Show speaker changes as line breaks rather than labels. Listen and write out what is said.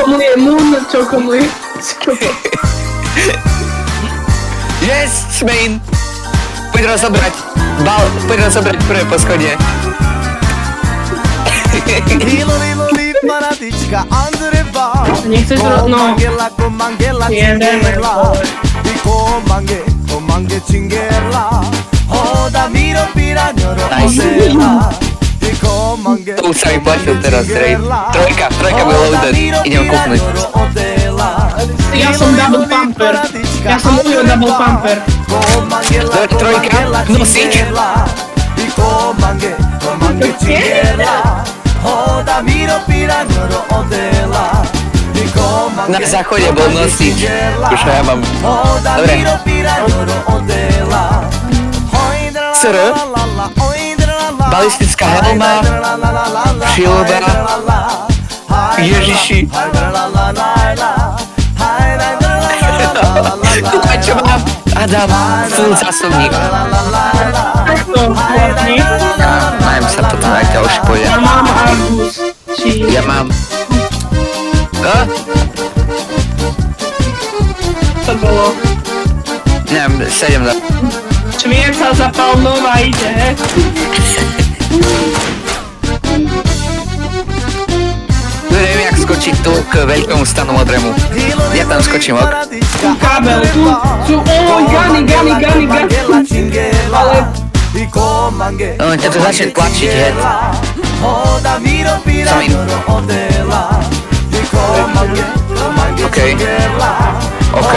komuje Moon, čo komuje?
Yes, Smain! Poď rozobrať. Poď rozobrať prvé poschodie.
Nechceš no. Jeden,
Nice. To už sa mi platil teraz, Ray. Trojka byl loaded. Idem kúknuť.
Ja som double pumper. Ja som ujo double pumper.
Trojka, nosič. Na záchode bol nosič. Už ho ja mám. Dobre. SR. Balistická helma. Šilba. Ježiši. A čo mám? Adam, full zásobník.
Takto, vlastne.
Najem sa toto na ďalšie pôjde.
Ja mám Argus.
Ja mám.
To bolo.
Neviem, 7 dá.
Čvierca zapal nová ide.
Neviem, jak skočiť tu k veľkému stanu modrému. Ja tam skočím, ok?
Tu kábel, tu sú, gany. Ale...
No, ťa to začne tlačiť, head. Som in. OK. OK.